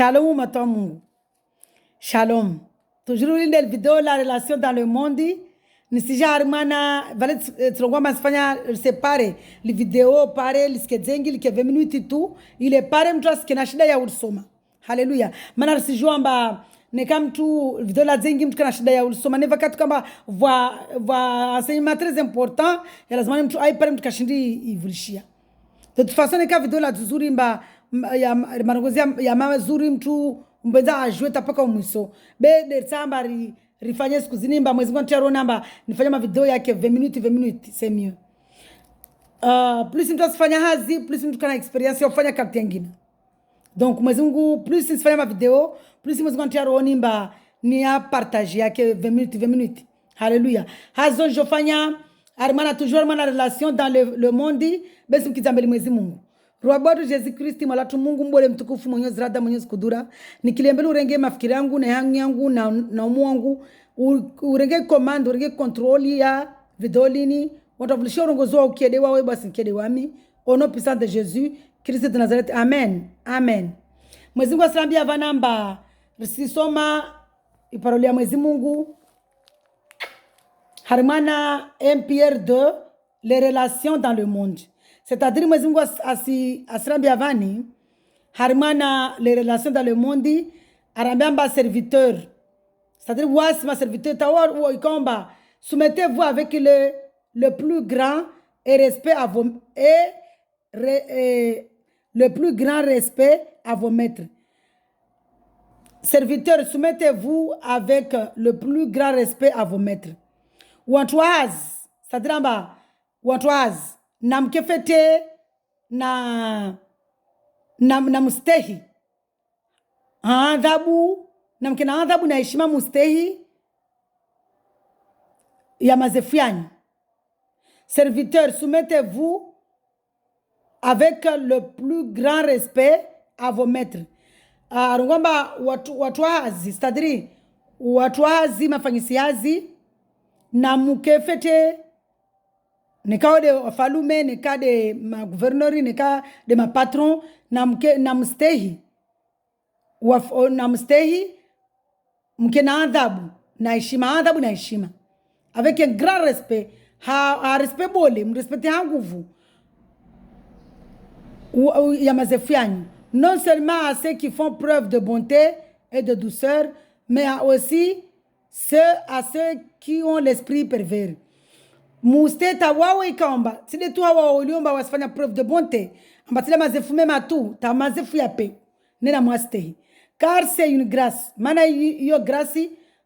Shalom à Mungu. Shalom. Toujours une vidéo la relation dans le monde. Nisija harimana vale tulongwa masifanya separe li video pare lisikezengi likeve minuti tu ile pare mtu asikena shida ya ulisoma. Haleluya. Maana sijua amba neka mtu video la zengi mtu kana shida ya ulisoma neva katu kamba va enseignement très important ya lazima mtu aipare mtu kashindi ivulishia. De toute façon neka video la zuri mba ya marongozi ya mama zuri mtu mbeza ajue tapaka umwiso be de tsamba rifanye siku zinimba mwezi mmoja tero namba nifanya ma video yake 20 minutes c'est mieux. Plus mtu asifanya hazi plus mtu kana experience ya kufanya kazi nyingine. Donc mwezi mungu plus nisifanya ma video plus mwezi mmoja tero nimba ni ya partage yake 20 minutes. Haleluya. Hazo jofanya arimana toujours mana relation dans le monde basi mkizambeli mwezi mungu. Ruabato Yesu Kristi malatu Mungu mbole mtukufu mwenyezi rada mwenyezi kudura nikiliembele urenge mafikiri yangu na yangu na umu wangu urenge command urenge control ya vidolini watavulisha urongozo ukielewa wewe basi kielewa mi ono puissant de Jésus Christ de Nazareth amen amen. Mwezi Mungu asambia vanamba risisoma iparoli ya mwezi Mungu harimana Pierre 2 les relations dans le monde. C'est-à-dire mwezi Mungu asirambia avani harimana les relations dans le monde arambia serviteur. C'est-à-dire wasi ma serviteur tawa ikomba soumettez-vous avec le plus grand et respect à vos le plus grand respect à vos maîtres. Serviteurs, soumettez-vous avec le plus grand respect à vos maîtres. Wantuaz, c'est-à-dire wantuaz na mkefete na mustehi adhabu na mkena adhabu na heshima mustehi ya mazefu yanyu. Serviteurs, soumettez-vous avec le plus grand respect à vos maîtres. Rungamba watu hazi, c'est-à-dire watu hazi mafanyisi hazi na mkefete nika de wafalume nika de ma gouverneur nika de ma patron na mstehi na mstehi mke na adhabu na heshima avec un grand respect ha respect bole mrespecte ha nguvu ya mazefu yanyu, non seulement à ceux qui font preuve de bonté et de douceur mais aussi à ceux qui ont l'esprit pervers. Musteta wawe ikamba tile tu hawa uliomba wasifanya preuve de bonté amba tile mazefu mema tu ta mazefu yape nena mwastehi car c'est une grâce mana yo grâce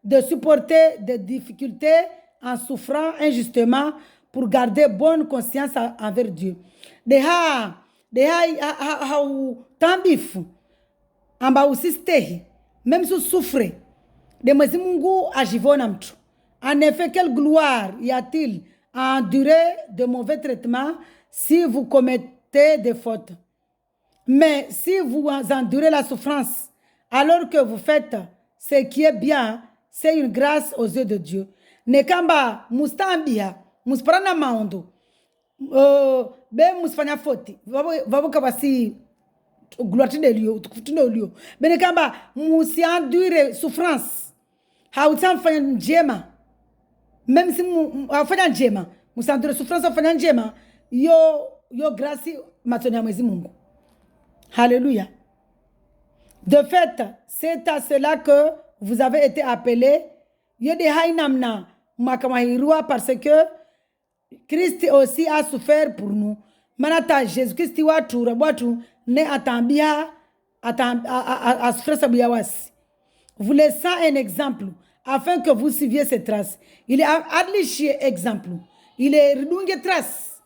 de supporter des difficultés en souffrant injustement pour garder bonne conscience envers Dieu deha tambifu amba usistehi même si souffre de mwezi Mungu ajivona mtu. En effet, quelle gloire y a-t-il à endurer de mauvais traitements si vous commettez des fautes? Mais si vous endurez la souffrance alors que vous faites ce qui est bien, c'est une grâce aux yeux de Dieu. Nekamba mustambia musparana maondo be musfanya foti vavo kabasi gloire de Dieu tukufutine olio be nekamba musi endure souffrance hautamfanya njema. Même si afanya njema musandure souffrance afanya njema yo grâce matoni ya mwezi Mungu. Haleluya. De fait, c'est à cela que vous avez été appelés yo de hainamna makamahirua parce que Christ aussi a souffert pour nous. Manata Jésus Christ watu rabwatu ne atambia a souffrir sabu ya wasi. Vous laissant un exemple afin que vous suiviez ses traces. Il est adliché exemple. Il est redunge trace.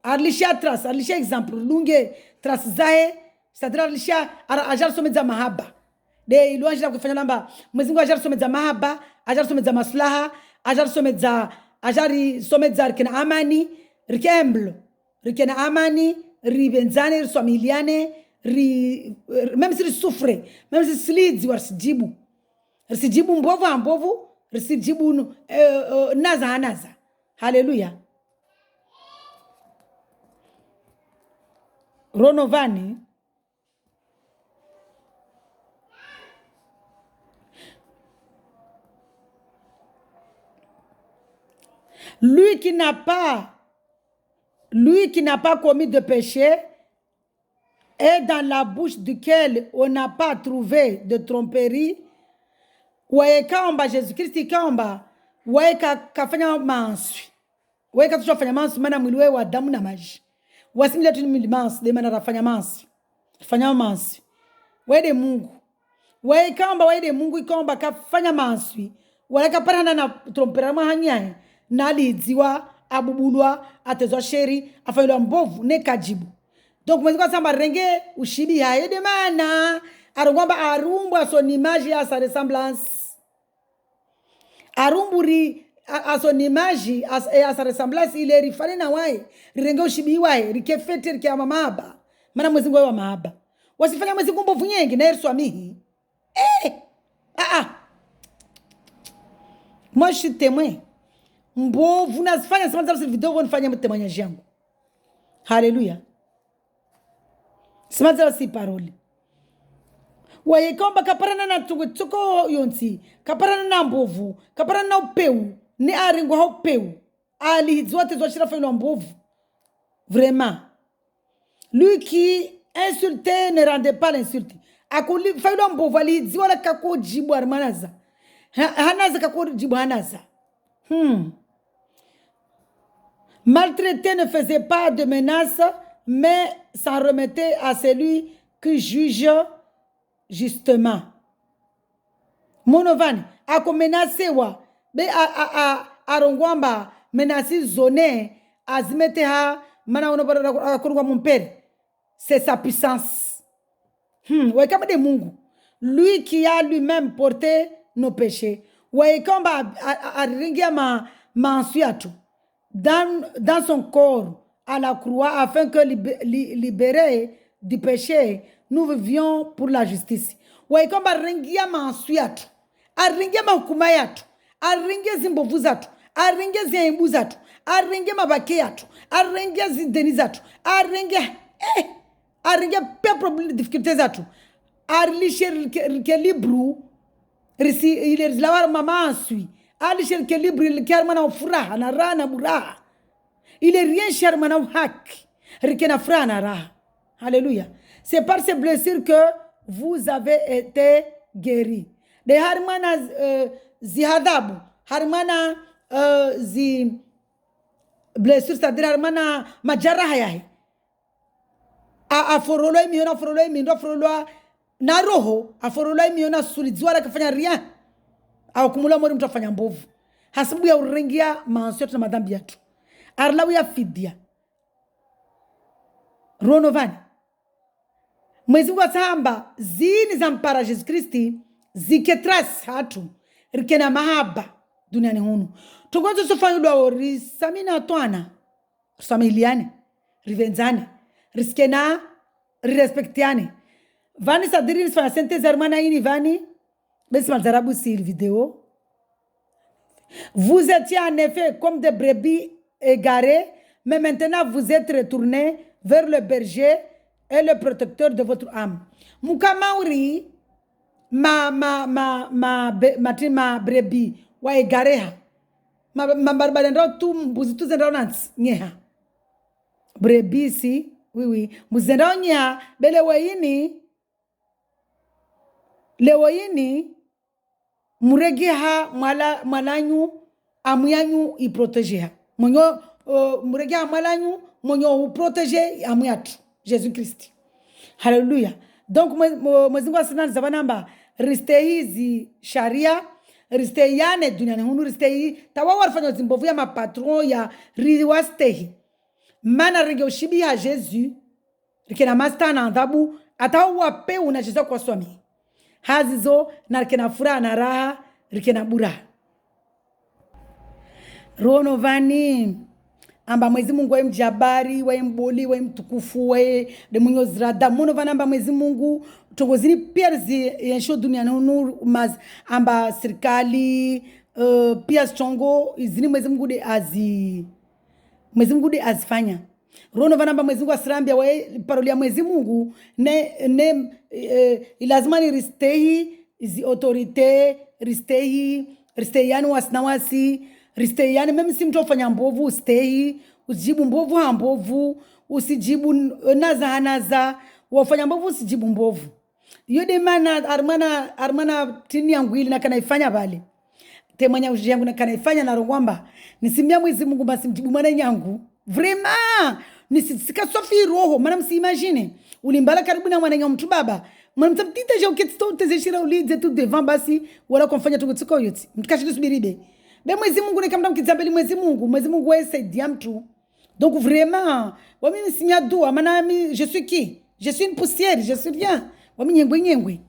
Adliché trace, adliché exemple. Redunge trace zae, c'est-à-dire adliché ajar someza mahaba. De ilo ajira kufanya namba, mwezi Mungu ajar someza mahaba, ajar someza maslaha, ajar someza ajari someza rikena amani, rikemblo, rikena amani, ribenzane, riswamiliane, même si souffre, même si slids warsijibu. Risijibu mbovu risijibu naza. Haleluya. Ronovani Lui qui n'a pas commis de péché et dans la bouche duquel on n'a pas trouvé de tromperie, waye kaomba Jésus Kristi kaomba waye kafanya manswi waye kafanya manswi maana mwili wewe wa damu na maji wasimile tu mwili manswi de maana rafanya manswi fanya manswi waye de Mungu waye kaomba waye de Mungu ikaomba kafanya manswi wala kaparana na trompera mahanya na lidziwa abubulwa atezwa sheri afanywa mbovu ne kajibu. Donc mwezi kwa samba renge ushibi haye de maana arongomba arumbu à son image et à sa ressemblance. Arumburi à son image et à sa ressemblance, il est rifane na wae renge ushibi wae rikefete rike amamaba maana mwezi wa mahaba wasifanya mwezi mbovu nyingi na yesu amihi moi je suis témoin mbovu nazifanya sema za video vou nifanya témoignage yangu. Haleluya. Sema za si parole waye komba kaparana na tuko yonsi kaparana na mbovu kaparana na upeu ni aringo ha upeu ali zote zo shirafa ilo mbovu. Vraiment lui qui insultait ne rendait pas l'insulte akuli failo mbovu ali ziwala kako jibu armanaza hanaza kako jibu hanaza maltraité ne faisait pas de menaces mais s'en remettait à celui qui juge justement. Monovani ako menase wa be arongwamba menasi zone azimete ha mana onobara akurwa mumpere. C'est sa puissance. Ouais comme de Mungu. Lui qui a lui-même porté nos péchés. Ouais comme aringia mansuatu dans son corps à la croix afin que libérés du péché nous vivions pour la justice. Wae kwamba ringia maaswi yatu, aringia mahukuma yatu, aringia zimbovu zatu, aringia ziaibu zatu, aringia mabake yatu, aringia zideni zatu, aringia pia problemi difficulté zatu, arilishe rike libru, ile rizilawar mama aswi, alishe rike libru rike armana ufuraha na raha na buraha, ile rienche armana uhaki, rike na furaha na raha. Alléluia. C'est par ces blessures que vous avez été guéris. De harmana zihadabu, harmana zi blessures, c'est-à-dire harmana majaraha yahe. Aforoloi miona foroloi na roho, aforoloi miona sulidzwara kafanya ria. Au kumula mori mtu afanya mbovu. Hasibu ya urengia maansio na madhambi yetu. Arlawi ya fidia. Ronovani. Mwezi Mungu atamba zini za mpara Yesu Kristi ziketras hatu rikena mahaba duniani hunu. Tugonzo sofanya udwa risamina atwana risamiliane rivenzane riskena rirespektiane vani sadiri nisfanya senteze hermana ini vani besi malzarabu si vidéo. Vous étiez en effet comme des brebis égarées, mais maintenant vous êtes retournés vers le berger et le protecteur de votre âme. Mukamauri ma brebi wa egareha ma barbarendro tu mbuzi tu zendro nants nyeha brebi si oui muzendro nyeha bele wayini muregeha mwalanyu amuyanyu iprotegeha monyo muregeha mwalanyu monyo uprotege amuyatu Jésus Christ. Hallelujah. Donc mwezi Mungu asinani zabanamba ristehi zi sharia ristehi yane duniani hunu ristehi tawa warfanya zimbovu ya mapatron ya riwastehi mana ringe ushibi ya Jésus rikena masta na adhabu atawa pe unacheza kwa swami hazizo na rikena furaha na raha rikena buraha rono vani amba mwezi Mungu wa mjabari wa mboli wa mtukufu wa de munyo zrada mono vanamba mwezi Mungu tongozini pia zi yensho dunia nunu maz amba serikali pia chongo izini mwezi Mungu de azifanya rono vanamba mwezi Mungu asrambia wa paroli ya mwezi Mungu ne ilazima ni ristehi izi autorite ristehi yani wasinawasi Ristei yani meme si mtu ufanya mbovu stay, usijibu mbovu hambovu, usijibu naza, wafanya mbovu usijibu mbovu. Yode mana armana tini yangu ili na kanaifanya bali. Temanya uji yangu na kanaifanya na rongwamba. Nisimia Mwenyezi Mungu basi mjibu mwana nyangu. Vraiment! Nisika sofi roho, mana msi imagine. Ulimbala karibu na mwana nyangu mtu baba. Mwana mtapitita ja uketito utezeshira ulize tu devant basi wala kumfanya tukutsiko yote. Mtikashiri subiribe. Ben Mwenyezi Mungu ne kamda mkizambeli Mwenyezi Mungu wese diamtu. Donc vraiment, wami nisimia dua, mana mi je suis qui? Je suis une poussière, je suis rien. Wami nyengwe.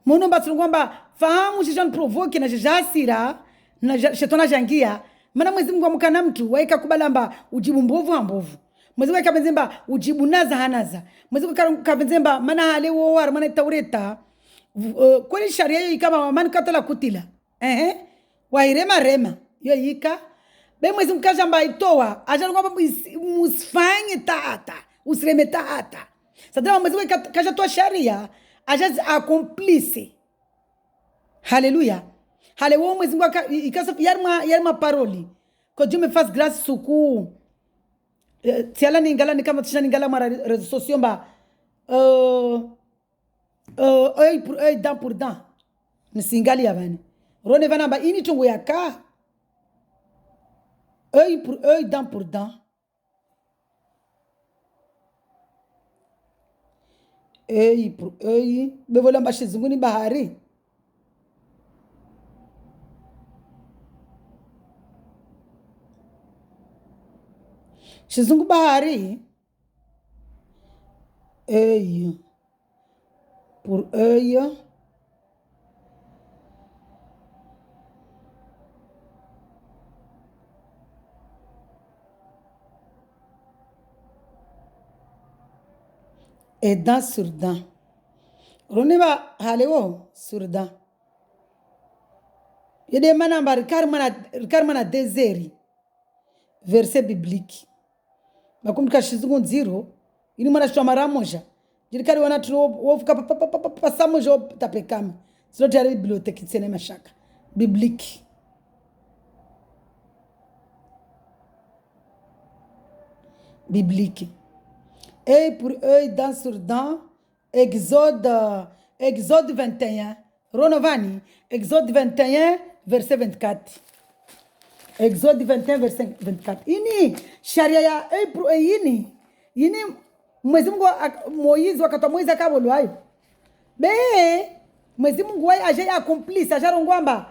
Mono batulu kwamba fahamu jijani provoke na jijasira na shetona jangia. Mana Mwenyezi Mungu amukana mtu waika kubalamba ujibu mbovu hambovu. Mwenyezi Mungu kabenzemba ujibu naza hanaza. Mwenyezi Mungu kabenzemba mana hale war mana taureta. Kweli sharia hiyo ikama mani katala kutila. Rema. Yo yika. Be Mwenyezi Mungu kajamba itoa. Ajana kwamba musfanye tata. Usreme tata. Sadama Mwenyezi Mungu kajatoa sharia. Ajazi accomplice. Haleluya. Halewo Mwenyezi Mungu ikasa yarma paroli. Ko Dieu me fasse grâce suku. Tiala ningala ni kama tishana ningala mara réseaux sociaux mba œil pour œil, dent pour dent. Nisingali yavani. Rone vana ba ini tungu yaka. Œil pour œil, dent pour dent. Œil pour œil. Bevola mba shizungu ni bahari. Shizungu bahari. Œil pour œil. Et dent sur dent. Roneba halewo sur dent. Yede manamba karmana désert. Verset biblique. Makumbuka shizungu nziro. Ini mwana shwa mara moja. Jirikari wana tuno wofuka pasa moja tapekama. Silo tayari biblioteki tsene mashaka. Biblique. Biblique. Œil pour œil, dent sur dent. Exode 21. Ronovani. Exode 21, verset 24. Exode 21, verset 24. Ini sharia ya œil pour œil ini Mwenyezi Mungu Moizi wakati Moizi akabolo hayo. Be Mwenyezi Mungu wai aje accomplice ajarongwamba.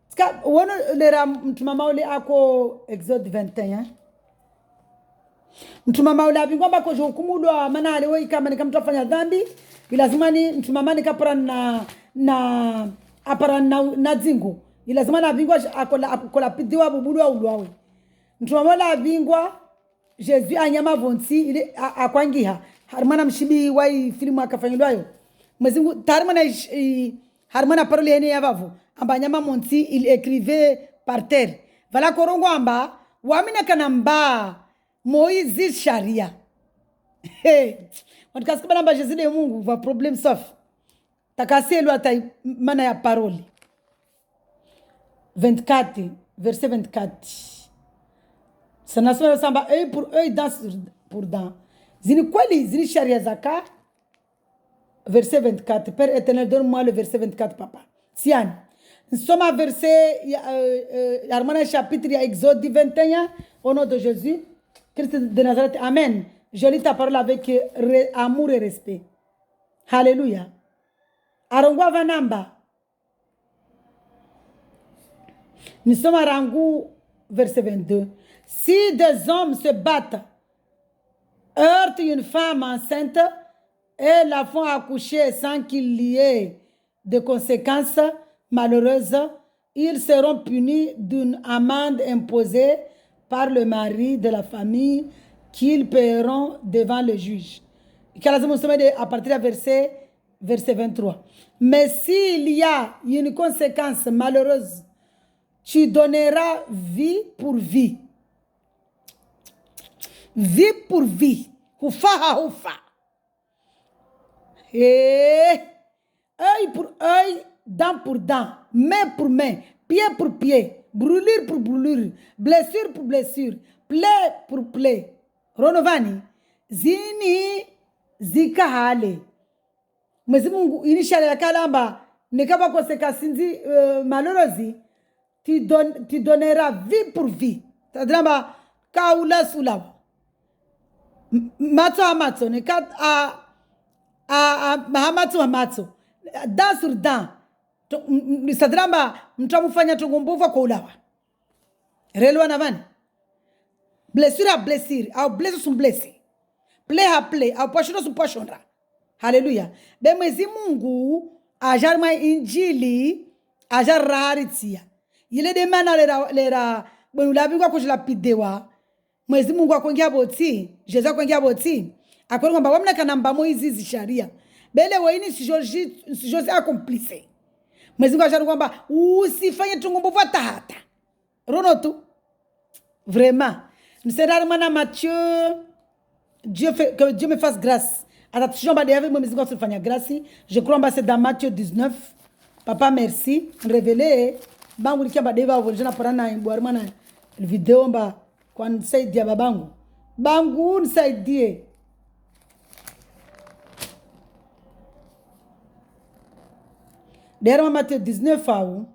Ska wono lera mtumama ule ako Exode 21. Mtumama ule abingwamba ko hukumudwa maana alewe kama nikamtafanya dhambi lazima ni mtumama nikapara na apara na zingu lazima na bingwa akola pidiwa bubudu au lwawe mtumama ule abingwa Jesus anyama vonsi ile akwangiha harmana mshibi wai filmu akafanyilwayo mwezingu tarmana harmana parole ene yavavu amba nyama monsi il écrivait par terre vala korongo amba wamina kanamba Moïse sharia watikasi kubala mba Jesus de Mungu va problem safi takasi elu ata mana ya parole 24 verset 24 Sanasema samba œil pour œil, dent pour dent. Zini kweli, zini sharia zaka. Verset 24. Père éternel, donne-moi le verset 24, papa. Sian. Nous sommes à verset, Armana chapitre, il y a Exode 21, au nom de Jésus, Christ de Nazareth. Amen. Je lis ta parole avec amour et respect. Alléluia. Arongwa vanamba. Nous sommes à Rangou, verset 22. Si des hommes se battent, heurtent une femme enceinte et la font accoucher sans qu'il y ait de conséquences malheureuses, ils seront punis d'une amende imposée par le mari de la famille qu'ils paieront devant le juge. À partir du verset 23. Mais s'il y a une conséquence malheureuse, tu donneras vie pour vie. Vie pour vie. Hufa ha hufa. Et œil pour œil, dent pour dent, main pour main, pied pour pied, brûlure pour brûlure, blessure pour blessure, plaie pour plaie. Ronovani, zini zikahale. Mwezi Mungu inishale ya kalamba, nekaba konsekansi malheureuse, tu donneras vie pour vie. Tadrama kaula sulawa. Matso a matso, nekat mahamatso a matso. Dan sur dan. Sadrama mtamufanya tungumbuva kwa ulawa. Relwa navani. Blessure a blessure, au blessure sun blessure. Play a play, au poshona sun poshonra. Hallelujah. Be mwezi Mungu ajarma injili ajar raharitia. Yile de mana lera bonulabi kwa kujila pidewa. Mwezi Mungu akongia boti, Jesu akongia boti. Akoni kwamba wamna kanamba Moizi zisharia. Bele waini si Jose accomplisse. Mwezi Mungu ajar kwamba usifanye tungumbuvu hata. Rono tu. Vraiment. Nous serons mana Matthieu. Que Dieu me fasse grâce. Je crois que c'est dans Matthieu 19. Papa, merci. Révélé. Bangu likia badeva voljana parana imbuarmana video mba kwa nsaidia babangu. Bangu nsaidie. Derrière Matthieu 19 au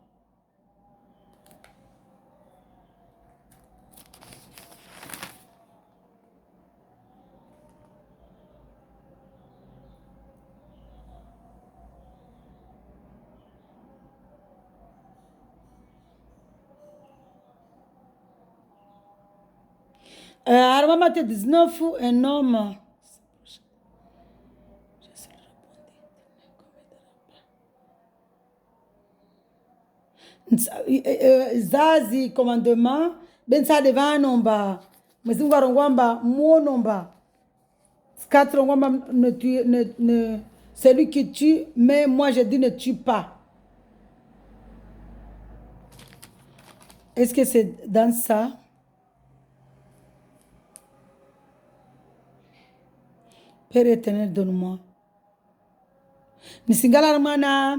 Arma Matthieu 19, un homme. Zazi commandement ben sa devant nomba mais on ngomba mo nomba 4 ngomba ne celui qui tue mais moi je dis ne tue pas. Est-ce que c'est dans ça? Père éternel, donne-moi. Nisingala armana,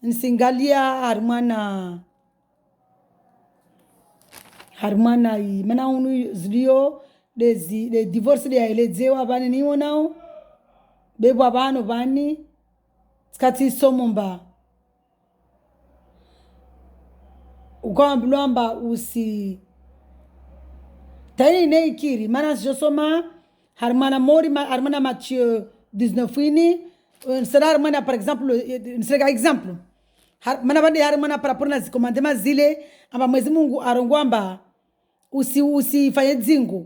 nisingalia armana. Armana i mana unu zlio les divorces de elezewa abani ni monao. Bebo abano bani. Skati somomba. Ukawa mblamba usi. Tani neikiri mana josoma. Harmana mori harmana Matthieu 19 fini sera harmana par exemple sera exemple harmana bande harmana para por nas commandement zile amba mwezi Mungu arongwamba usi fanye dzingo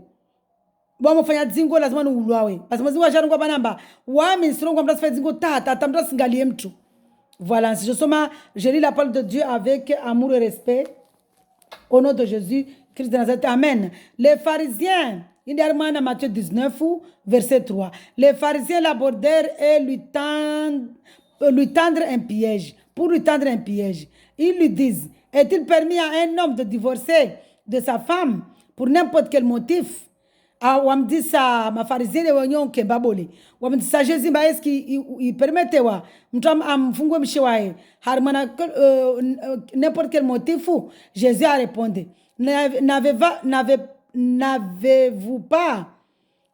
bomo fanya dzingo lazima ulwawe basi mwezi wa jarongwa banamba wami sirongwa mtasi fanya dzingo tata mtasi ngalie mtu. Voilà, je soma je lis la parole de Dieu avec amour et respect au nom de Jésus Christ de Nazareth. Amen. Les pharisiens Idéalement, Matthieu 19, verset 3. Les pharisiens l'abordèrent et lui tendent un piège. Pour lui tendre un piège. Ils lui disent, est-il permis à un homme de divorcer de sa femme pour n'importe quel motif? Ah, on me dit ça, ma pharisienne est oignon que babole. On me dit ça, Jésus, est-ce qu'il permettait wa? M'tram am fungo mshiwae. Harmana n'importe quel motif. Jésus a répondu. N'avez-vous pas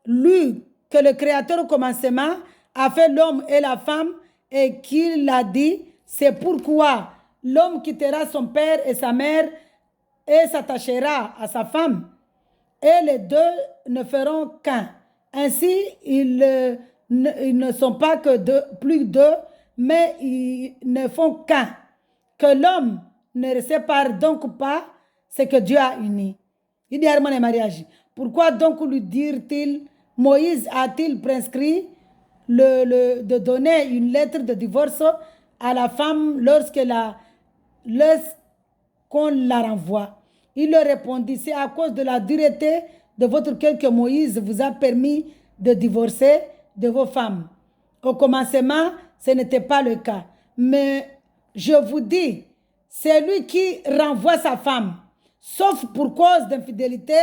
lu que le Créateur au commencement a fait l'homme et la femme et qu'il a dit, c'est pourquoi l'homme quittera son père et sa mère et s'attachera à sa femme et les deux ne feront qu'un. Ainsi, ils ne sont pas que plus deux, mais ils ne font qu'un. Que l'homme ne sépare donc pas ce que Dieu a uni. Il dit Herman et mariage. Pourquoi donc lui dire-t-il, Moïse a-t-il prescrit de donner une lettre de divorce à la femme lorsqu'on la renvoie? Il leur répondit, c'est à cause de la dureté de votre cœur que Moïse vous a permis de divorcer de vos femmes. Au commencement, ce n'était pas le cas. Mais je vous dis, c'est lui qui renvoie sa femme, sauf pour cause d'infidélité,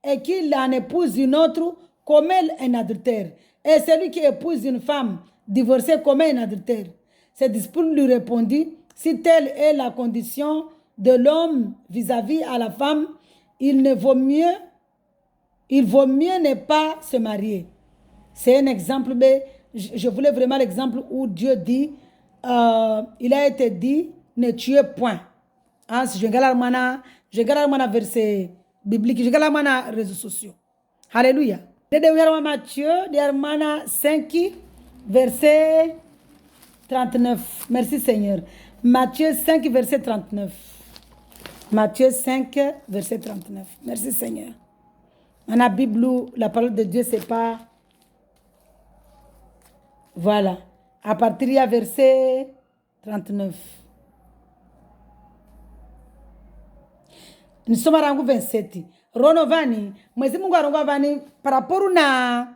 et qu'il en épouse une autre, commet un adultère. Et celui qui épouse une femme divorcée commet un adultère. Ses disciples lui répondit, si telle est la condition de l'homme vis-à-vis à la femme, il vaut mieux ne pas se marier. C'est un exemple, mais je voulais vraiment l'exemple où Dieu dit, il a été dit, ne tuez point. Hein, si je regarde mon verset biblique, je regarde mon réseaux sociaux. Alléluia. De Matthieu, de 5, verset 39. Merci Seigneur. Matthieu 5, verset 39. Matthieu 5, verset 39. Merci Seigneur. Dans la Bible, la parole de Dieu, c'est pas... Voilà. À partir du verset 39. Nous sommes à rango 27. Ronovani, mwezi Mungu arongo vani paraporo na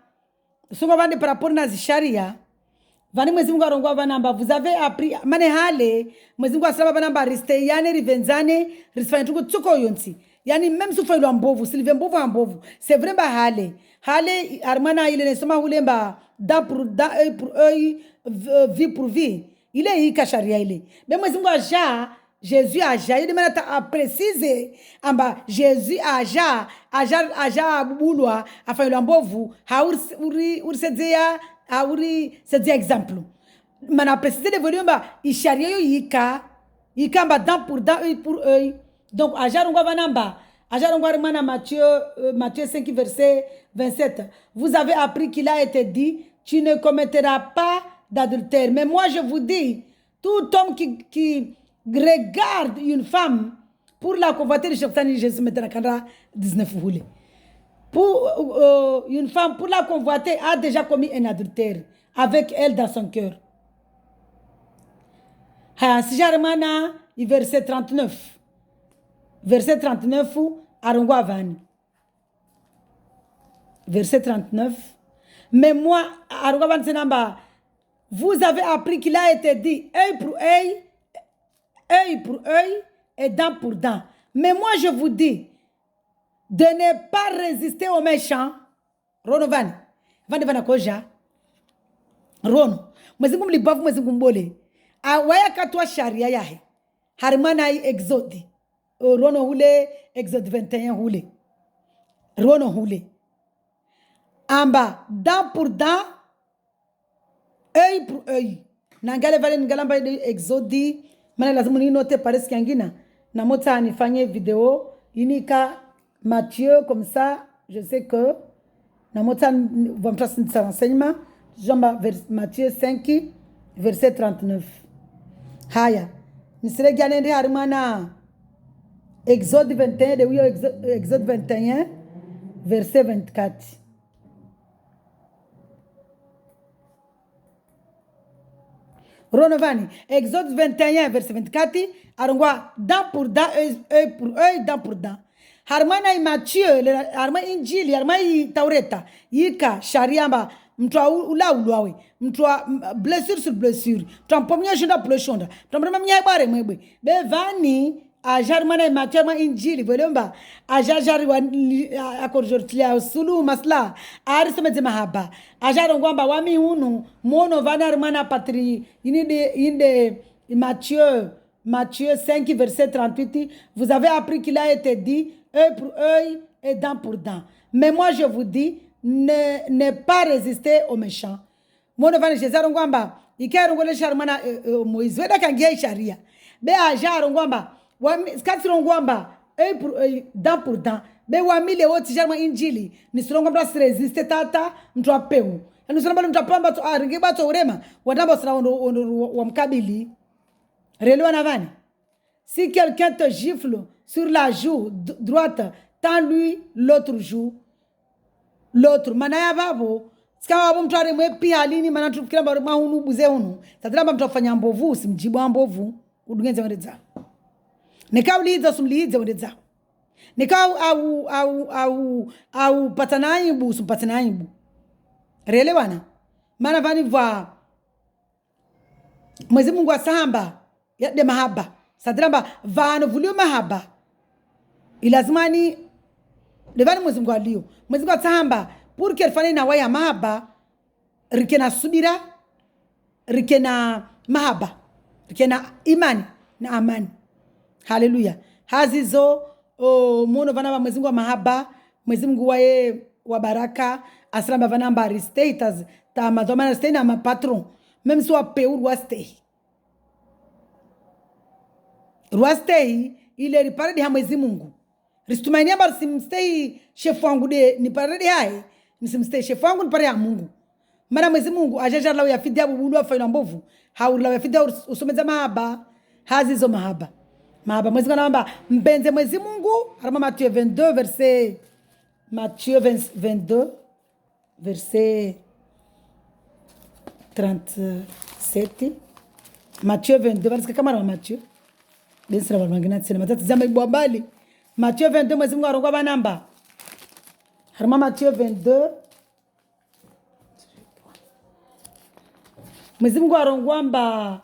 songo vani paraporo na zisharia. Vani mwezi Mungu arongo vani amba vous avez appris mane hale mwezi Mungu asaba vani amba riste yani rivenzane risfanye tuko tsuko yonti. Yani même si failu ambovu, silve mbovu ambovu, c'est vrai ba hale. Hale armana ile ne soma hule mba da pour œil pour œil, vie pour vie. Il est hika sharia ile. Mais mwezi Mungu aja Jésus aja, il demande à préciser, amba Jésus aja bulwa, afin le ambovu, uri c'est exemple. Man a précisé de volume ba isharia yo yika mba dent pour dent, œil pour œil. Donc aja rongwa vanamba, aja rongwa remana Matthieu 5 verset 27. Vous avez appris qu'il a été dit, tu ne commettras pas d'adultère. Mais moi je vous dis, tout homme qui regarde une femme pour la convoiter de Cheptani, Jésus maintenant 19 voulez. Pour une femme pour la convoiter a déjà commis un adultère avec elle dans son cœur. Si j'arremana verset 39. Verset 39 arongwa avani. Verset 39. Mais moi arongwa avani senamba, vous avez appris qu'il a été dit œil pour œil, œil pour œil et dent pour dent. Mais moi, je vous dis de ne pas résister aux méchants. Rono vani. Vani vana koja. Rono. Mwezi kumli bafu mwezi kumbole. Awaya katwa sharia yahe. Harimana yi exode. Rono hule, exode 21 hule. Rono hule. Amba, dent pour dent, œil pour œil. Nangale vale ngalamba exode. Mana lazima ni note pares kiangina na mota nifanye vidéo inika Matthieu comme ça je sais que na mota va me tracer ce renseignement jamba Matthieu 5 verset 39. Haya nisere gane ndi harimana Exode 21 de wiyo Exode 21 verset 24. Ronovani, Exode 21, verset 24, arongwa dent pour dent, œil pour œil, dent pour dent. Harmana Matthieu, harma Injili, harma Taureta, yika shariamba, mtwa ula uluawe, mtwa blessure sur blessure, mtwa mpomnya shonda pour le shonda, mtwa mpomnya bare mwebe. Bevani, a jarmana Matthieu ma Injili, volemba, a jarjari wa akorjortlia sulu masla, arisemete mahaba. Ajarongwamba wami unu mono vanar mana patri inde Matthieu 5 verset 38. Vous avez appris qu'il a été dit œil pour œil et dent pour dent. Mais moi je vous dis ne pas résister aux méchants. Mono vanar jezarongwamba ikarongole sharmana Moïse weda kangia sharia. Be ajarongwamba wami skatirongwamba œil pour œil dent pour dent. Be wamile woti jarma Injili ni silonga mtu resiste tata mtu apeu yani silonga mtu apamba to aringiba to urema wadamba sina wa mkabili relewa na vani. Si quelqu'un te gifle sur la joue droite, tends lui l'autre joue. L'autre manaya babo sikawa babo mtu aremwe pia halini maana tufikira bado mahunu buze hunu tatramba mtu afanya mbovu simjibu mbovu udungenze wendeza nikauliza sumliize wendeza nikau au patanaibu sumpatanaibu relewana maana vani va mwezi Mungu asamba ya de mahaba sadraba vano vulio mahaba ilazimani devani mwezi Mungu alio mwezi Mungu asamba pour que fane na waya mahaba rikena subira rikena mahaba rikena imani na amani Haleluya. Hazizo mono vana Mwenyezi Mungu wa mahaba, Mwenyezi Mungu wa baraka, asalamba vana mbari status ta mazomana stay na patron. Même si wa peu roi stay ile ripare di Mwenyezi Mungu. Ristumainia bar simstay chef wangu de ni pare di hai, ni simstay chef wangu ni pare ya Mungu. Mara Mwenyezi Mungu ajaja lawa ya fidia bubulu wa faina mbovu. Hauri lawa ya fidia usomeza mahaba, hazizo mahaba. Mahaba Mwenyezi Mungu anaomba mpenze Mwenyezi Mungu. Harama Matthieu 22 verset Matthieu 22 verset 37. Matthieu 22 verset kama na Matthieu. Bensira walmangina tsena matatu zama ibwabali. Matthieu 22 Mwenyezi Mungu arongwa banamba. Harama Matthieu 22 Mwenyezi Mungu arongwa mba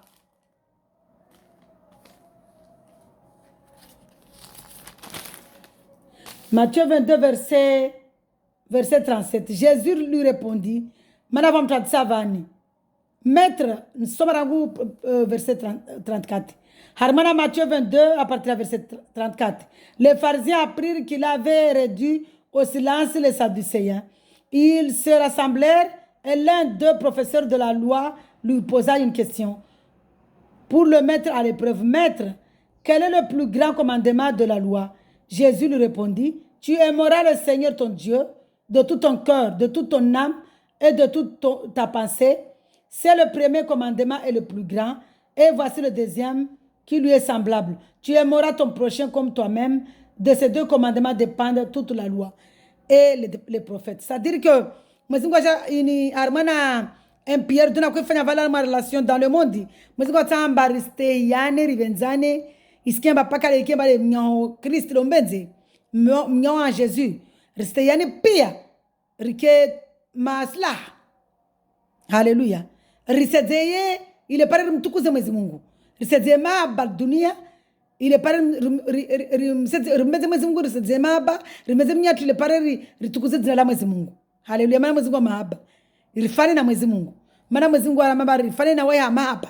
Matthieu 22 verset 37. Jésus lui répondit, Madame Savani, Maître, nous sommes verset 34. Harmana Matthieu 22 à partir du verset 34. Les pharisiens apprirent qu'il avait réduit au silence les Sadducéens. Ils se rassemblèrent et l'un d'eux, professeur de la loi, lui posa une question. Pour le mettre à l'épreuve, Maître, quel est le plus grand commandement de la loi? Jésus lui répondit, tu aimeras le Seigneur ton Dieu de tout ton cœur, de toute ton âme et de toute ta pensée. C'est le premier commandement et le plus grand. Et voici le deuxième qui lui est semblable. Tu aimeras ton prochain comme toi-même. De ces deux commandements dépendent toute la loi et les prophètes. C'est-à-dire que une armana un pierre de ma relation dans le monde. Iskemba paka le kemba le mnyo Christ lombenze mnyo a Jésus reste yani pia rike masla. Haleluya. Risedzeye ile pare mtukuze Mwenyezi Mungu. Risedzeye maba dunia ile pare rimeze Mwenyezi Mungu. Risedzeye maba rimeze mnyatu ile pare ritukuze jina la Mwenyezi Mungu. Haleluya. Maana Mwenyezi Mungu mahaba irifane na Mwenyezi Mungu. Maana Mwenyezi Mungu anamaba rifane na wewe mahaba.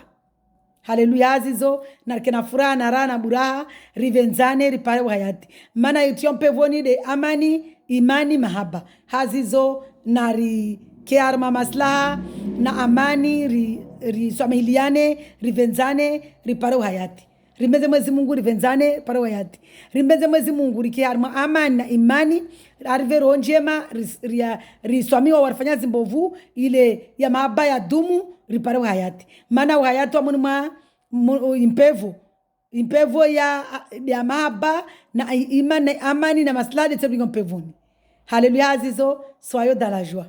Haleluya. Azizo na kena furaha na raha na buraha rivenzane ripare uhayati. Mana yutiompe voni de amani imani mahaba. Hazizo na kiarma maslaha na amani riswamiliane rivenzane ripare uhayati. Rimeze Mwenyezi Mungu rivenzane pare uhayati. Rimeze Mwenyezi Mungu rikiarma amani na imani arivero njema riswamiwa warifanya zimbovu ile ya mahaba ya dumu ripare uhayati. Mana uhayati wa munuma impevo ya mahaba na imani amani na maslaha de tebingo mpevuni. Haleluya azizo, soyez dans la joie.